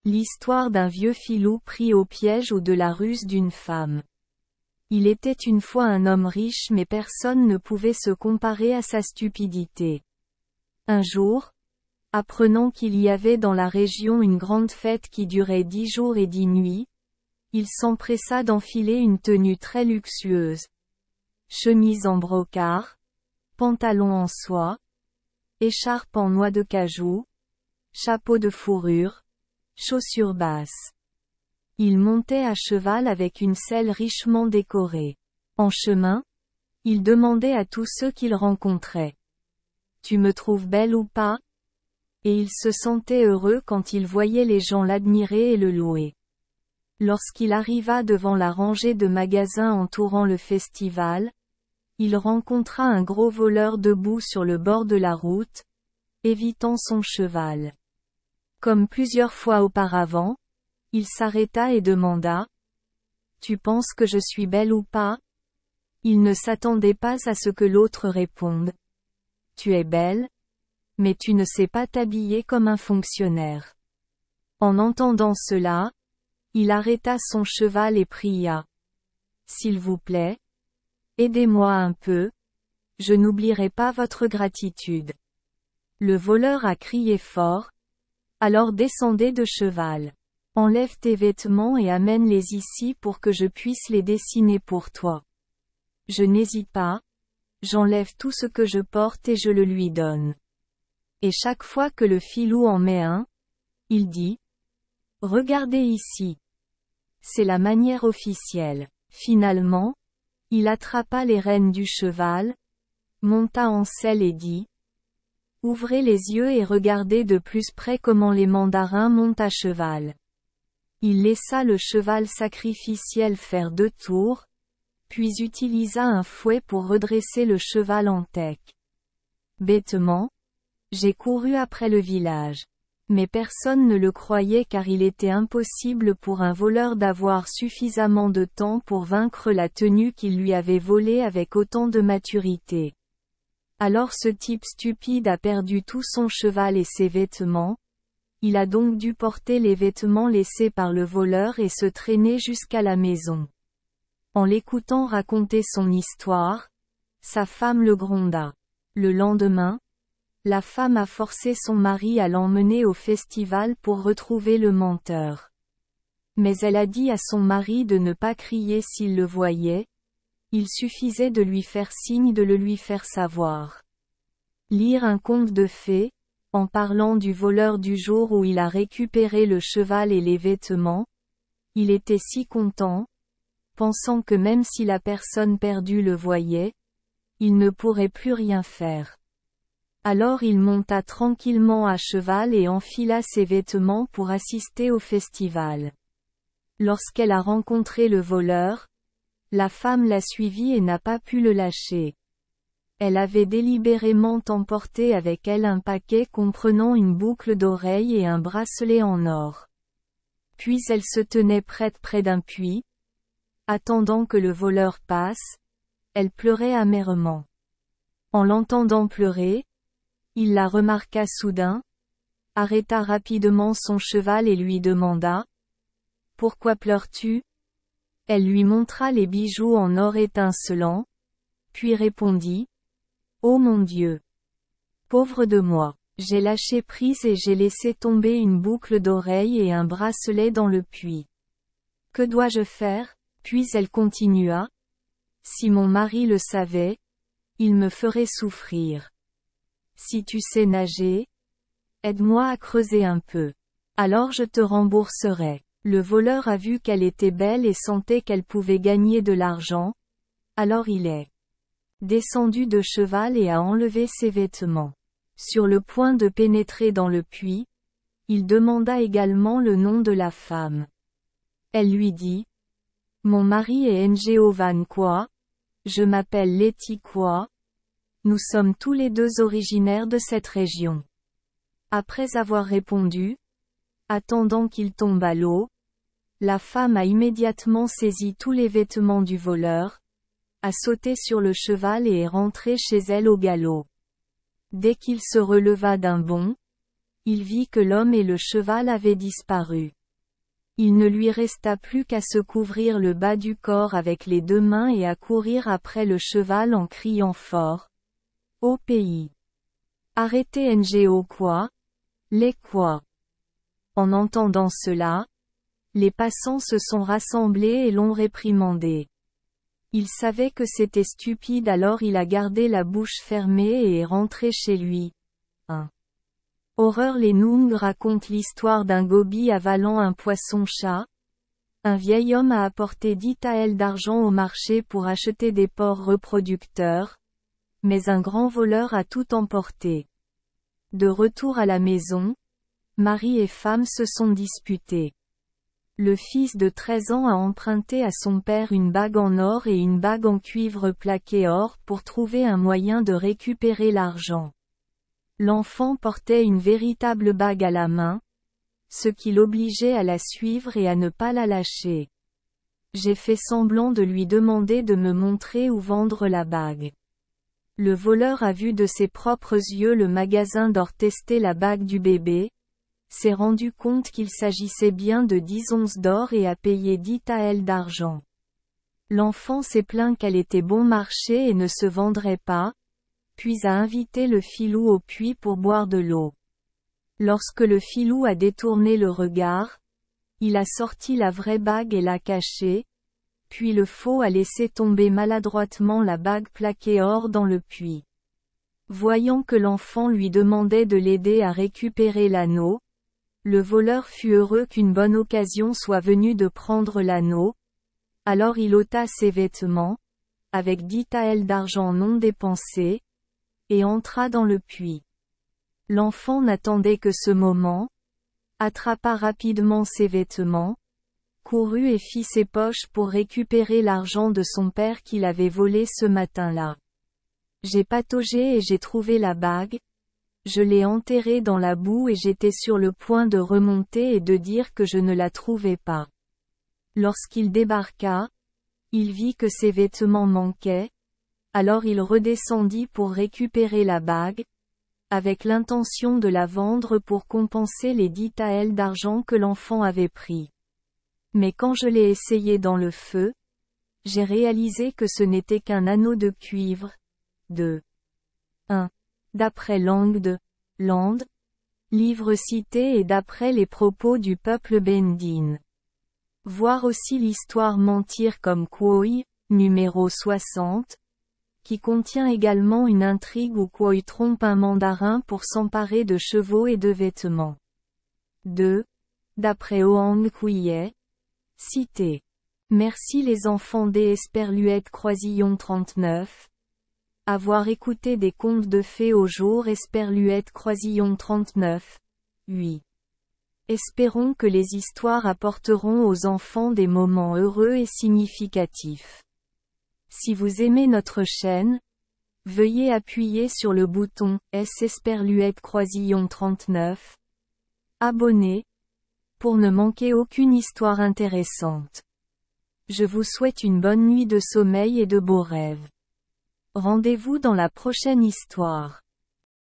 L'histoire d'un vieux filou pris au piège ou de la ruse d'une femme. Il était une fois un homme riche mais personne ne pouvait se comparer à sa stupidité. Un jour, apprenant qu'il y avait dans la région une grande fête qui durait 10 jours et 10 nuits, il s'empressa d'enfiler une tenue très luxueuse. Chemise en brocart, pantalon en soie, écharpe en noix de cajou, chapeau de fourrure, chaussures basses. Il montait à cheval avec une selle richement décorée. En chemin, il demandait à tous ceux qu'il rencontrait. « Tu me trouves belle ou pas ?» Et il se sentait heureux quand il voyait les gens l'admirer et le louer. Lorsqu'il arriva devant la rangée de magasins entourant le festival, il rencontra un gros voleur debout sur le bord de la route, évitant son cheval. Comme plusieurs fois auparavant, il s'arrêta et demanda « Tu penses que je suis belle ou pas ?» Il ne s'attendait pas à ce que l'autre réponde « Tu es belle, mais tu ne sais pas t'habiller comme un fonctionnaire. » En entendant cela, il arrêta son cheval et pria « S'il vous plaît, aidez-moi un peu, je n'oublierai pas votre gratitude. » Le voleur a crié fort « Alors descendez de cheval. Enlève tes vêtements et amène-les ici pour que je puisse les dessiner pour toi. » Je n'hésite pas, j'enlève tout ce que je porte et je le lui donne. Et chaque fois que le filou en met un, il dit « Regardez ici. » C'est la manière officielle. Finalement, il attrapa les rênes du cheval, monta en selle et dit « Ouvrez les yeux et regardez de plus près comment les mandarins montent à cheval. » Il laissa le cheval sacrificiel faire 2 tours, puis utilisa un fouet pour redresser le cheval en tech. Bêtement, j'ai couru après le village. Mais personne ne le croyait car il était impossible pour un voleur d'avoir suffisamment de temps pour vaincre la tenue qu'il lui avait volée avec autant de maturité. Alors ce type stupide a perdu tout son cheval et ses vêtements. Il a donc dû porter les vêtements laissés par le voleur et se traîner jusqu'à la maison. En l'écoutant raconter son histoire, sa femme le gronda. Le lendemain, la femme a forcé son mari à l'emmener au festival pour retrouver le menteur. Mais elle a dit à son mari de ne pas crier s'il le voyait, il suffisait de lui faire signe de le lui faire savoir. Lire un conte de fées, en parlant du voleur du jour où il a récupéré le cheval et les vêtements, il était si content, pensant que même si la personne perdue le voyait, il ne pourrait plus rien faire. Alors il monta tranquillement à cheval et enfila ses vêtements pour assister au festival. Lorsqu'elle a rencontré le voleur, la femme l'a suivi et n'a pas pu le lâcher. Elle avait délibérément emporté avec elle un paquet comprenant une boucle d'oreille et un bracelet en or. Puis elle se tenait prête près d'un puits. Attendant que le voleur passe, elle pleurait amèrement. En l'entendant pleurer, il la remarqua soudain, arrêta rapidement son cheval et lui demanda « Pourquoi pleures-tu » Elle lui montra les bijoux en or étincelant, puis répondit « Oh mon Dieu ! Pauvre de moi, j'ai lâché prise et j'ai laissé tomber une boucle d'oreille et un bracelet dans le puits. Que dois-je faire ?» Puis elle continua « Si mon mari le savait, il me ferait souffrir. Si tu sais nager, aide-moi à creuser un peu. Alors je te rembourserai. » Le voleur a vu qu'elle était belle et sentait qu'elle pouvait gagner de l'argent. Alors il est descendu de cheval et a enlevé ses vêtements. Sur le point de pénétrer dans le puits, il demanda également le nom de la femme. Elle lui dit « Mon mari est Ngeovan Kwa, je m'appelle Letty Kwa. Nous sommes tous les deux originaires de cette région. » Après avoir répondu, attendant qu'il tombe à l'eau, la femme a immédiatement saisi tous les vêtements du voleur, a sauté sur le cheval et est rentrée chez elle au galop. Dès qu'il se releva d'un bond, il vit que l'homme et le cheval avaient disparu. Il ne lui resta plus qu'à se couvrir le bas du corps avec les deux mains et à courir après le cheval en criant fort. Au pays. Arrêtez Ngo quoi? Les quoi? En entendant cela, les passants se sont rassemblés et l'ont réprimandé. Il savait que c'était stupide, alors il a gardé la bouche fermée et est rentré chez lui. 1. Horreur. Les Noongs racontent l'histoire d'un gobi avalant un poisson-chat. Un vieil homme a apporté 10 taels d'argent au marché pour acheter des porcs reproducteurs, mais un grand voleur a tout emporté. De retour à la maison, mari et femme se sont disputés. Le fils de 13 ans a emprunté à son père une bague en or et une bague en cuivre plaqué or pour trouver un moyen de récupérer l'argent. L'enfant portait une véritable bague à la main, ce qui l'obligeait à la suivre et à ne pas la lâcher. J'ai fait semblant de lui demander de me montrer où vendre la bague. Le voleur a vu de ses propres yeux le magasin d'or tester la bague du bébé, s'est rendu compte qu'il s'agissait bien de 10 onces d'or et a payé 10 taels d'argent. L'enfant s'est plaint qu'elle était bon marché et ne se vendrait pas, puis a invité le filou au puits pour boire de l'eau. Lorsque le filou a détourné le regard, il a sorti la vraie bague et l'a cachée, puis le faux a laissé tomber maladroitement la bague plaquée or dans le puits. Voyant que l'enfant lui demandait de l'aider à récupérer l'anneau, le voleur fut heureux qu'une bonne occasion soit venue de prendre l'anneau, alors il ôta ses vêtements, avec 10 taels d'argent non dépensés, et entra dans le puits. L'enfant n'attendait que ce moment, attrapa rapidement ses vêtements, courut et fit ses poches pour récupérer l'argent de son père qu'il avait volé ce matin-là. J'ai pataugé et j'ai trouvé la bague, je l'ai enterrée dans la boue et j'étais sur le point de remonter et de dire que je ne la trouvais pas. Lorsqu'il débarqua, il vit que ses vêtements manquaient, alors il redescendit pour récupérer la bague, avec l'intention de la vendre pour compenser les 10 taels d'argent que l'enfant avait pris. Mais quand je l'ai essayé dans le feu, j'ai réalisé que ce n'était qu'un anneau de cuivre. 2. 1. D'après Langue de Land, livre cité et d'après les propos du peuple Bendine. Voir aussi l'histoire Mentir comme Kwoi, numéro 60, qui contient également une intrigue où Kwoi trompe un mandarin pour s'emparer de chevaux et de vêtements. 2. D'après Hoang Kuiye, cité. Merci les enfants des Esperluette Croisillon 39. Avoir écouté des contes de fées au jour Esperluette Croisillon 39. 8. Espérons que les histoires apporteront aux enfants des moments heureux et significatifs. Si vous aimez notre chaîne, veuillez appuyer sur le bouton S Esperluette Croisillon 39. Abonner, pour ne manquer aucune histoire intéressante. Je vous souhaite une bonne nuit de sommeil et de beaux rêves. Rendez-vous dans la prochaine histoire.